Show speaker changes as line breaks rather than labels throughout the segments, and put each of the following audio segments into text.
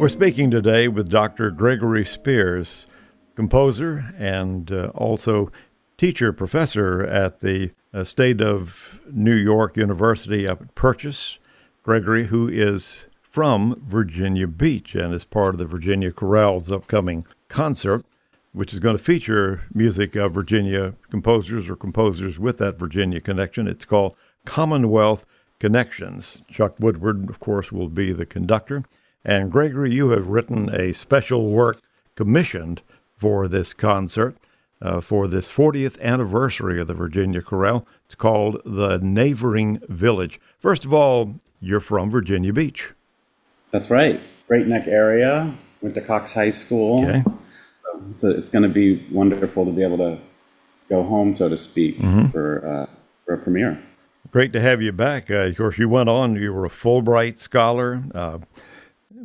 We're speaking today with Dr. Gregory Spears, composer and also teacher, professor at the State of New York University up at Purchase. Gregory, who is from Virginia Beach and is part of the Virginia Chorale's upcoming concert, which is going to feature music of Virginia composers or composers with that Virginia connection. It's called Commonwealth Connections. Chuck Woodward, of course, will be the conductor. And Gregory, you have written a special work commissioned for this concert, for this 40th anniversary of the Virginia Chorale. It's called The Neighboring Village. First of all, you're from Virginia Beach.
That's right. Great Neck area. Went to Cox High School.
Okay.
So it's going to be wonderful to be able to go home, so to speak, for a premiere.
Great to have you back. Of course, you went on, you were a Fulbright scholar,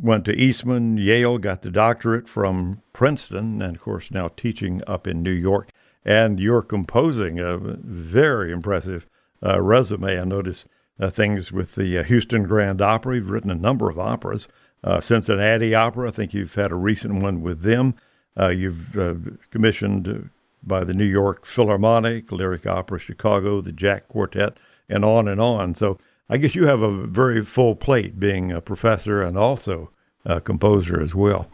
went to Eastman, Yale, got the doctorate from Princeton, and of course now teaching up in New York. And you're composing a very impressive resume. I noticed things with the Houston Grand Opera. You've written a number of operas. Cincinnati Opera, I think you've had a recent one with them. You've commissioned by the New York Philharmonic, Lyric Opera Chicago, the Jack Quartet, and on and on. So I guess you have a very full plate being a professor and also a composer as well.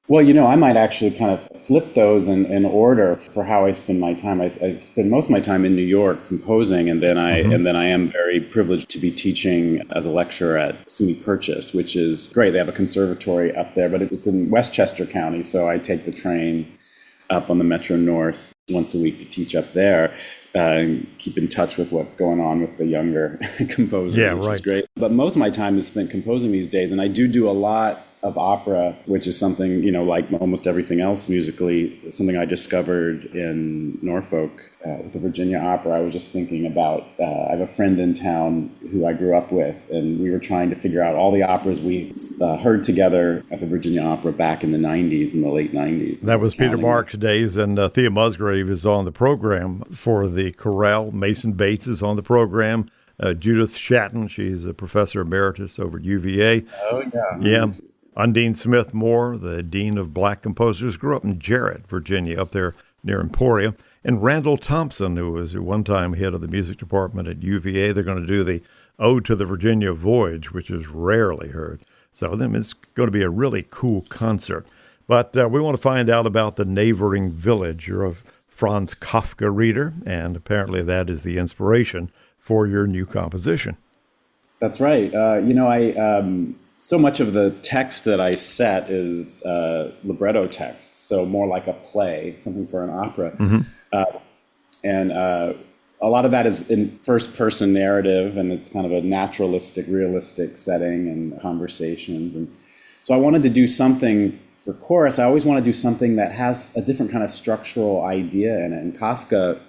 Well, I might actually kind of flip those in order for how I spend my time. I spend most of my time in New York composing, and then I am very privileged to be teaching as a lecturer at SUNY Purchase, which is great. They have a conservatory up there, but it's in Westchester County, so I take the train up on the Metro North once a week to teach up there. And keep in touch with what's going on with the younger composers, which is great. But most of my time is spent composing these days, and I do a lot of opera, which is something, like almost everything else musically, something I discovered in Norfolk with the Virginia Opera. I was just thinking about, I have a friend in town who I grew up with, and we were trying to figure out all the operas we heard together at the Virginia Opera back in the 90s, in the late 90s.
That was Peter Mark's days, and Thea Musgrave is on the program for the chorale. Mason Bates is on the program. Judith Shatton, she's a professor emeritus over at UVA.
Oh, yeah.
Yeah. Undine Smith Moore, the Dean of Black Composers, grew up in Jarrett, Virginia, up there near Emporia. And Randall Thompson, who was at one time head of the music department at UVA. They're going to do the Ode to the Virginia Voyage, which is rarely heard. So then it's going to be a really cool concert. But we want to find out about The Neighboring Village. You're a Franz Kafka reader, and apparently that is the inspiration for your new composition.
That's right. So much of the text that I set is libretto text, so more like a play, something for an opera. And a lot of that is in first-person narrative, and it's kind of a naturalistic, realistic setting and conversations. And so I wanted to do something for chorus. I always want to do something that has a different kind of structural idea in it. And Kafka,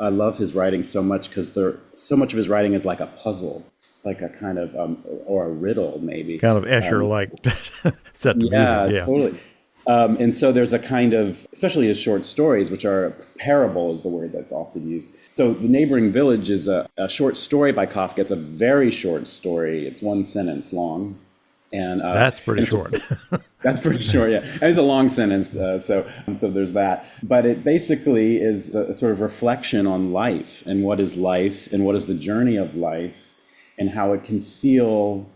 I love his writing so much because so much of his writing is like a puzzle. It's like a kind of, or a riddle, maybe.
Kind of Escher-like set to music. Yeah,
totally. And so there's a kind of, especially his short stories, which are parable is the word that's often used. So The Neighboring Village is a short story by Kafka. It's a very short story. It's one sentence long. And
that's pretty short.
That's pretty short, yeah. And it's a long sentence, so there's that. But it basically is a sort of reflection on life and what is the journey of life, and how it can feel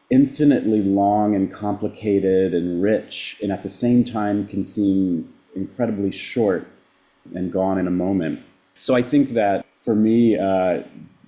infinitely long and complicated and rich, and at the same time can seem incredibly short and gone in a moment. So I think that for me,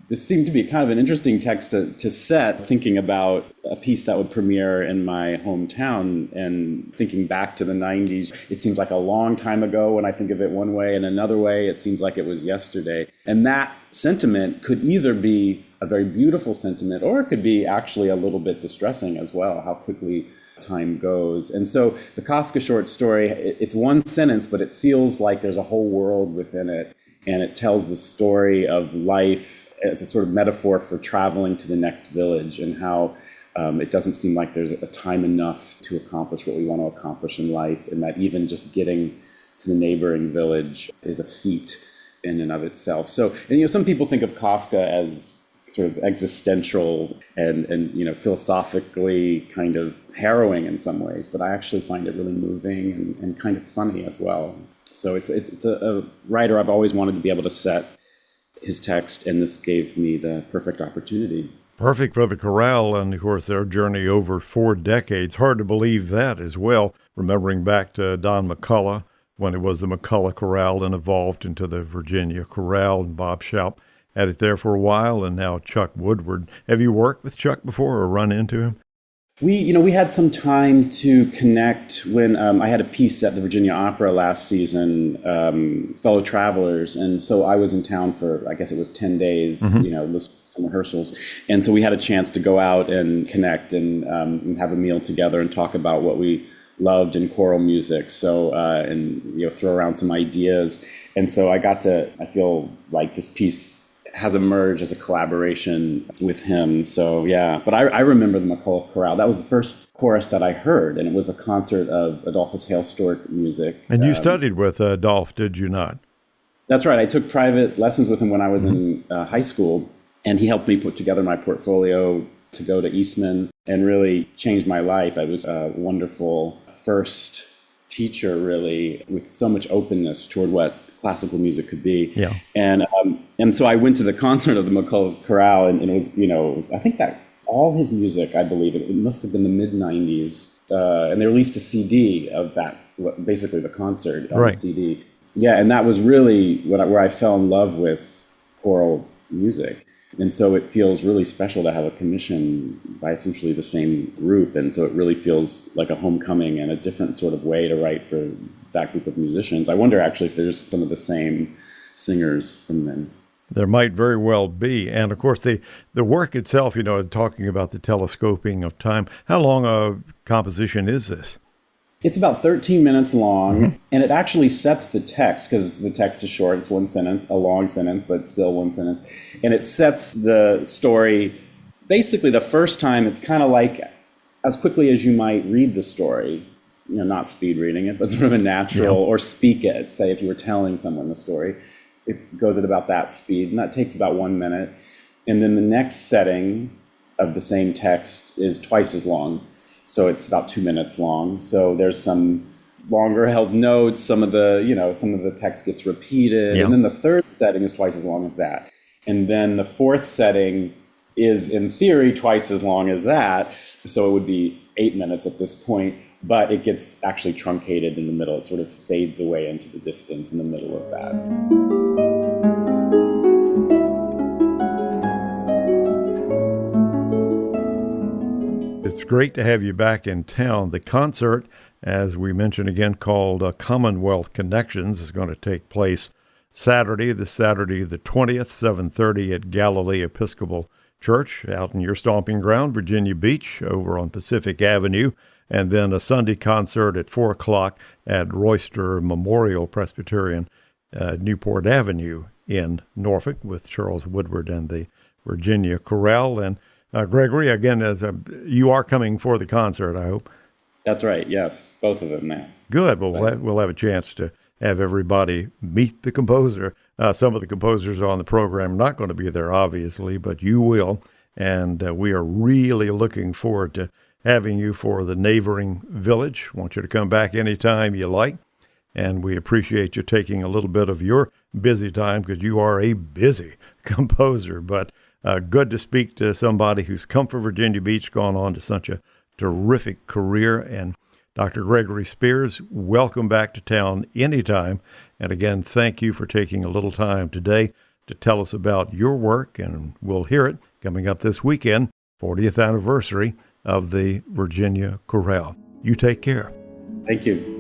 this seemed to be kind of an interesting text to set, thinking about a piece that would premiere in my hometown and thinking back to the 90s. It seems like a long time ago when I think of it one way, and another way it seems like it was yesterday. And that sentiment could either be a very beautiful sentiment, or it could be actually a little bit distressing as well, how quickly time goes. And so the Kafka short story, it's one sentence, but it feels like there's a whole world within it. And it tells the story of life as a sort of metaphor for traveling to the next village, and how it doesn't seem like there's a time enough to accomplish what we want to accomplish in life, and that even just getting to the neighboring village is a feat in and of itself. So, and some people think of Kafka as sort of existential and philosophically kind of harrowing in some ways, but I actually find it really moving and kind of funny as well. So it's a writer I've always wanted to be able to set his text, and this gave me the perfect opportunity.
Perfect for the chorale, and of course their journey over 4 decades. Hard to believe that as well, remembering back to Don McCullough when it was the McCullough Chorale and evolved into the Virginia Chorale, and Bob Schaup had it there for a while, and now Chuck Woodward. Have you worked with Chuck before or run into him?
We had some time to connect when I had a piece at the Virginia Opera last season, Fellow Travelers, and so I was in town for, I guess it was 10 days, some rehearsals, and so we had a chance to go out and connect and have a meal together and talk about what we loved in choral music. So and throw around some ideas, and so I feel like this piece has emerged as a collaboration with him. So yeah, but I remember the McCullough Chorale. That was the first chorus that I heard, and it was a concert of Adolphus Hailstork music.
And you studied with Adolph, did you not?
That's right. I took private lessons with him when I was in high school, and he helped me put together my portfolio to go to Eastman and really changed my life. I was a wonderful first teacher, really, with so much openness toward what classical music could be.
Yeah.
And so I went to the concert of the McCullough Chorale, and it was I think that all his music, I believe, it must have been the mid-90s, and they released a CD of that, basically the concert on the CD. Yeah, and that was really where I fell in love with choral music. And so it feels really special to have a commission by essentially the same group. And so it really feels like a homecoming and a different sort of way to write for that group of musicians. I wonder actually if there's some of the same singers from then.
There might very well be. And of course, the work itself, is talking about the telescoping of time. How long a composition is this?
It's about 13 minutes long, and it actually sets the text, because the text is short. It's one sentence, a long sentence, but still one sentence. And it sets the story. Basically, the first time, it's kind of like as quickly as you might read the story, not speed reading it, but sort of a natural, or speak it, say if you were telling someone the story. It goes at about that speed, and that takes about 1 minute. And then the next setting of the same text is twice as long. So it's about 2 minutes long. So there's some longer held notes. Some of the text gets repeated. And then the third setting is twice as long as that. And then the fourth setting is, in theory, twice as long as that. So it would be 8 minutes at this point. But it gets actually truncated in the middle. It sort of fades away into the distance in the middle of that.
It's great to have you back in town. The concert, as we mentioned again, called Commonwealth Connections, is going to take place Saturday the 20th, 7:30 at Galilee Episcopal Church out in your stomping ground, Virginia Beach, over on Pacific Avenue. And then a Sunday concert at 4 o'clock at Royster Memorial Presbyterian, Newport Avenue in Norfolk, with Charles Woodward and the Virginia Chorale. And Gregory, again, you are coming for the concert, I hope.
That's right, yes, both of them now.
Good. Well, we'll have a chance to have everybody meet the composer. Some of the composers on the program are not going to be there, obviously, but you will. And we are really looking forward to having you for the neighboring village. Want you to come back anytime you like. And we appreciate you taking a little bit of your busy time, because you are a busy composer. But good to speak to somebody who's come from Virginia Beach, gone on to such a terrific career. And Dr. Gregory Spears, welcome back to town anytime. And again, thank you for taking a little time today to tell us about your work. And we'll hear it coming up this weekend, 40th anniversary of the Virginia Chorale. You take care.
Thank you.